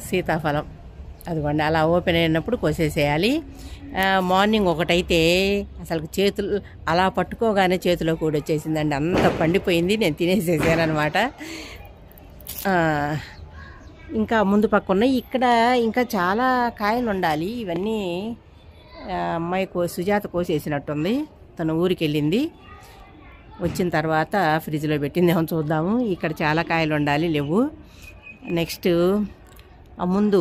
సీతాఫలం అదిగోండి అలా ఓపెన్ అయినప్పుడు కోసేసేయాలి. మార్నింగ్ ఒకటైతే అసలు చేతులు అలా పట్టుకోగానే చేతిలో కూడా వచ్చేసిందండి, అంత పండిపోయింది. నేను తినేసేసాను అనమాట. ఇంకా ముందు పక్క ఉన్నాయి, ఇక్కడ ఇంకా చాలా కాయలు ఉండాలి. ఇవన్నీ అమ్మాయి సుజాత కోసేసినట్టుంది, తను ఊరికి వెళ్ళింది. వచ్చిన తర్వాత ఫ్రిడ్జ్లో పెట్టిందేమో చూద్దాము. ఇక్కడ చాలా కాయలు ఉండాలి, లేవు. నెక్స్ట్ ముందు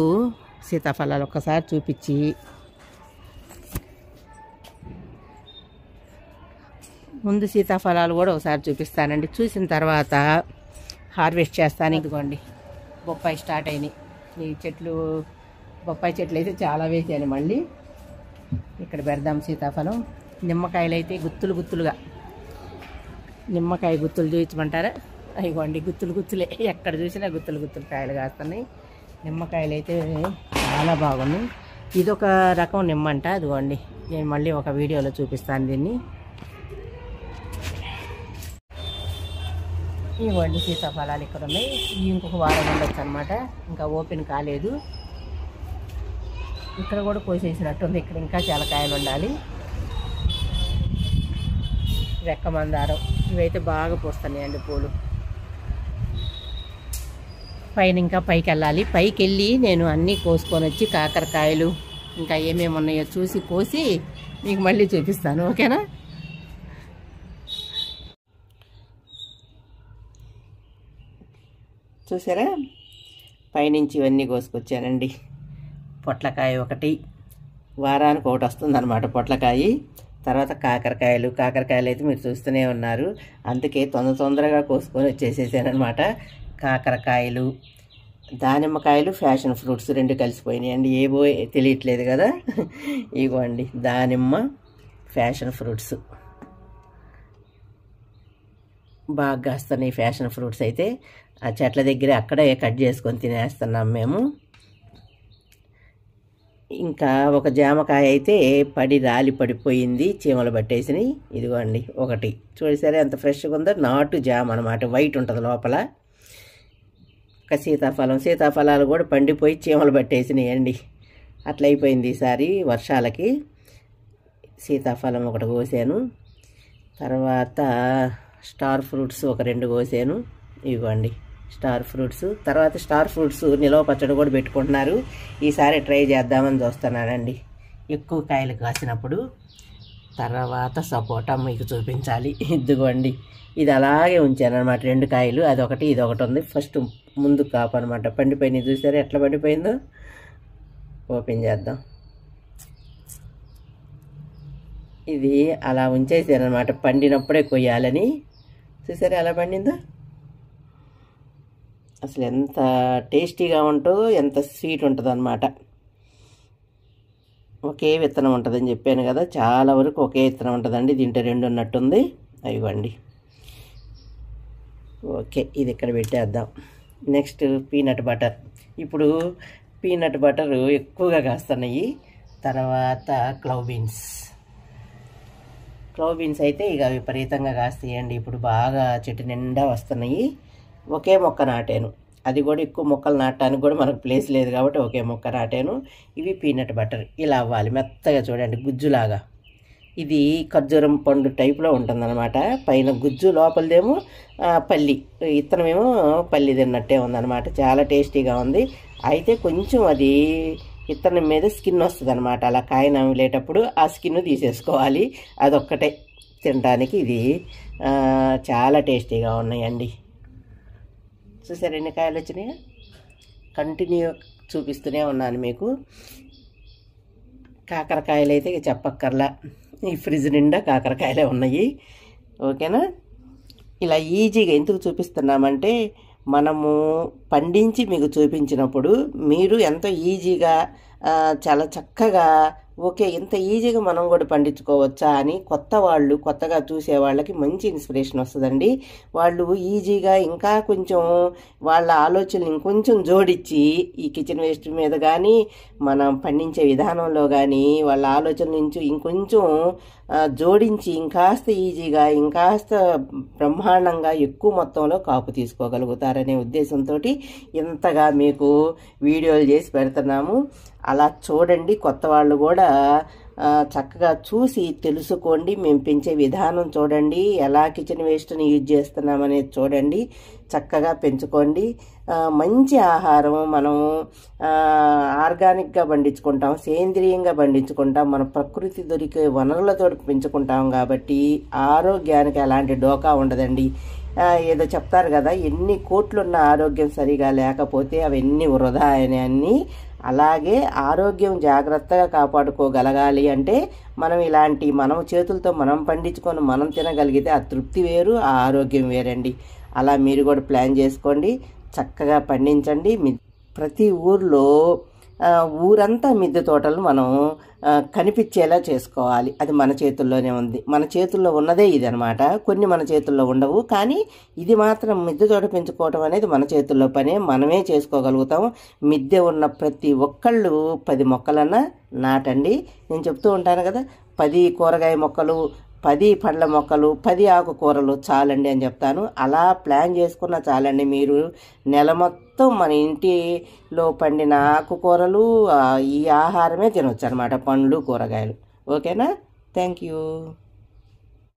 సీతాఫలాలు ఒక్కసారి చూపించి ముందు సీతాఫలాలు కూడా ఒకసారి చూపిస్తానండి. చూసిన తర్వాత హార్వెస్ట్ చేస్తాను. ఇదిగోండి బొప్పాయి స్టార్ట్ అయినాయి. ఈ చెట్లు బొప్పాయి చెట్లు అయితే చాలా వేసాను. మళ్ళీ ఇక్కడ పెడదాం సీతాఫలం. నిమ్మకాయలు అయితే గుత్తులు గుత్తులుగా, నిమ్మకాయ గుత్తులు చూపించమంటారా? ఇదిగోండి గుత్తులు గుత్తులే, ఎక్కడ చూసినా గుత్తులు గుత్తులు కాయలు కాస్తున్నాయి. నిమ్మకాయలు అయితే చాలా బాగున్నాయి. ఇదొక రకం నిమ్మ అంట. అదిగోండి నేను మళ్ళీ ఒక వీడియోలో చూపిస్తాను దీన్ని. ఇవ్వండి సీతాఫలాలు ఇక్కడ ఉన్నాయి. ఇంకొక వారం ఉండొచ్చు అనమాట, ఇంకా ఓపెన్ కాలేదు. ఇక్కడ కూడా కోసేసినట్టుంది. ఇక్కడ ఇంకా చాలా కాయలు ఉండాలి. రెక్క మందారం ఇవైతే బాగా పూస్తున్నాయండి పూలు. పైన ఇంకా పైకి వెళ్ళాలి. పైకి వెళ్ళి నేను అన్నీ కోసుకొని వచ్చి కాకరకాయలు ఇంకా ఏమేమి ఉన్నాయో చూసి కోసి మీకు మళ్ళీ చూపిస్తాను, ఓకేనా? చూసారా, పైనుంచి ఇవన్నీ కోసుకొచ్చానండి. పొట్లకాయ ఒకటి, వారానికి ఒకటి వస్తుంది అనమాట పొట్లకాయ. తర్వాత కాకరకాయలు అయితే మీరు చూస్తూనే ఉన్నారు, అందుకే తొందరగా కోసుకొని వచ్చేసేసాను అనమాట. కాకరకాయలు, దానిమ్మకాయలు, ఫ్యాషన్ ఫ్రూట్స్ రెండు కలిసిపోయినాయండి. ఏవో తెలియట్లేదు కదా. ఇగోండి దానిమ్మ, ఫ్యాషన్ ఫ్రూట్స్ బాగా కాస్తున్నాయి. ఫ్యాషన్ ఫ్రూట్స్ అయితే ఆ చెట్ల దగ్గర అక్కడే కట్ చేసుకొని తినేస్తున్నాం మేము. ఇంకా ఒక జామకాయ అయితే రాలి పడిపోయింది, చీమలు పట్టేసినాయి. ఇదిగోండి ఒకటి చూసారా ఎంత ఫ్రెష్గా ఉందో, నాటు జామ అనమాట, వైట్ ఉంటుంది లోపల. ఒక సీతాఫలాలు కూడా పండిపోయి చీమలు పట్టేసినాయండి. అట్లా అయిపోయింది ఈసారి వర్షాలకి. సీతాఫలం ఒకటి కోసాను. తర్వాత స్టార్ ఫ్రూట్స్ ఒక 2 కోసాను. ఇవ్వండి స్టార్ ఫ్రూట్స్. తర్వాత స్టార్ ఫ్రూట్స్ నిలవ పచ్చడి కూడా పెట్టుకుంటున్నారు. ఈసారి ట్రై చేద్దామని చూస్తున్నానండి, ఎక్కువ కాయలు కాసినప్పుడు. తర్వాత సపోటా మీకు చూపించాలి. ఇదిగోండి ఇది అలాగే ఉంచాను అనమాట, 2 కాయలు, అదొకటి ఇదొకటి ఉంది. ఫస్ట్ ముందు కాపు అనమాట, పండిపోయినాయి. చూసారా ఎట్లా పండిపోయిందో. ఓపెన్ చేద్దాం. ఇది అలా ఉంచేసాను అనమాట, పండినప్పుడే కొయ్యాలని. చూసారా ఎలా పండిందో. అసలు ఎంత టేస్టీగా ఉంటుందో, ఎంత స్వీట్ ఉంటుందో అన్నమాట. ఒకే విత్తనం ఉంటుందని చెప్పాను కదా, చాలా వరకు ఒకే విత్తనం ఉంటుందండి. దీంట్లో 2 ఉన్నట్టుంది. అయ్యండి ఓకే, ఇది ఇక్కడ పెట్టేద్దాం. Next peanut butter. ఇప్పుడు పీనట్ బటర్ ఎక్కువగా కాస్తున్నాయి. తర్వాత క్లవ్ బీన్స్ అయితే ఇక విపరీతంగా కాస్తాయండి. ఇప్పుడు బాగా చెట్టు నిండా వస్తున్నాయి. ఒకే మొక్క నాటాను, అది కూడా ఎక్కువ మొక్కలు నాటడానికి కూడా మనకు ప్లేస్ లేదు కాబట్టి ఒకే మొక్క నాటాను. ఇవి పీనట్ బటర్ ఇలా అవ్వాలి, మెత్తగా చూడండి గుజ్జులాగా. ఇది ఖర్జూరం పండు టైప్లో ఉంటుందన్నమాట. పైన గుజ్జు, లోపలిదేమో పల్లి, ఇత్తనమేమో పల్లి తిన్నట్టే ఉందన్నమాట. చాలా టేస్టీగా ఉంది. అయితే కొంచెం అది ఇత్తనం మీద స్కిన్ వస్తుంది అనమాట. అలా కాయ నమిలేటప్పుడు ఆ స్కిన్ తీసేసుకోవాలి. అదొక్కటే తినడానికి. ఇది చాలా టేస్టీగా ఉన్నాయండి. చూసారు ఎన్ని కాయలు వచ్చినాయో. కంటిన్యూ చూపిస్తూనే ఉన్నాను మీకు. కాకరకాయలు అయితే ఇక చెప్పక్కర్లా, ఈ ఫ్రిడ్జ్ నిండా కాకరకాయలే ఉన్నాయి, ఓకేనా. ఇలా ఈజీగా ఎందుకు చూపిస్తున్నామంటే, మనము పండించి మీకు చూపించినప్పుడు మీరు ఎంతో ఈజీగా చాలా చక్కగా ఓకే, ఇంత ఈజీగా మనం కూడా పండించుకోవచ్చా అని కొత్తగా చూసే వాళ్ళకి మంచి ఇన్స్పిరేషన్ వస్తుందండి. వాళ్ళు ఈజీగా ఇంకా కొంచెం వాళ్ళ ఆలోచనలు ఇంకొంచెం జోడించి ఈ కిచెన్ వేస్ట్ మీద కానీ మనం పండించే విధానంలో కానీ వాళ్ళ ఆలోచన నుంచి ఇంకొంచెం జోడించి ఇంకాస్త ఈజీగా ఇంకాస్త బ్రహ్మాండంగా ఎక్కువ మొత్తంలో కాపు తీసుకోగలుగుతారనే ఉద్దేశంతో ఇంతగా మీకు వీడియోలు చేసి పెడుతున్నాము. అలా చూడండి, కొత్త వాళ్ళు కూడా చక్కగా చూసి తెలుసుకోండి. మేము పెంచే విధానం చూడండి, ఎలా కిచెన్ వేస్ట్ని యూజ్ చేస్తున్నామనేది చూడండి, చక్కగా పెంచుకోండి. మంచి ఆహారం మనం ఆర్గానిక్గా పండించుకుంటాం, సేంద్రియంగా పండించుకుంటాం, మన ప్రకృతి దొరికే వనరులతో పెంచుకుంటాం కాబట్టి ఆరోగ్యానికి ఎలాంటి డోకా ఉండదండి. ఏదో చెప్తారు కదా, ఎన్ని కోట్లున్న ఆరోగ్యం సరిగా లేకపోతే అవన్నీ వృధా అని. అలాగే ఆరోగ్యం జాగ్రత్తగా కాపాడుకోగలగాలి అంటే మనం ఇలాంటి మనం చేతులతో మనం పండించుకొని మనం తినగలిగితే ఆ తృప్తి వేరు, ఆ ఆరోగ్యం వేరండి. అలా మీరు కూడా ప్లాన్ చేసుకోండి, చక్కగా పండించండి. ప్రతి ఊర్లో ఊరంతా మిద్దె తోటలు మనం కనిపించేలా చేసుకోవాలి. అది మన చేతుల్లోనే ఉంది. మన చేతుల్లో ఉన్నదే ఇది అనమాట. కొన్ని మన చేతుల్లో ఉండవు, కానీ ఇది మాత్రం మిద్దె తోట పెంచుకోవడం అనేది మన చేతుల్లో పనే, మనమే చేసుకోగలుగుతాం. మిద్దె ఉన్న ప్రతి ఒక్కళ్ళు 10 మొక్కలన్నా నాటండి. నేను చెప్తూ ఉంటాను కదా, 10 కూరగాయ మొక్కలు, 10 పండ్ల మొక్కలు, 10 ఆకుకూరలు చాలండి అని చెప్తాను. అలా ప్లాన్ చేసుకున్న చాలండి. మీరు నెల మొత్తం మన ఇంటిలో పండిన ఆకుకూరలు, ఈ ఆహారమే తినొచ్చు అనమాట, పండ్లు కూరగాయలు. ఓకేనా? Thank you.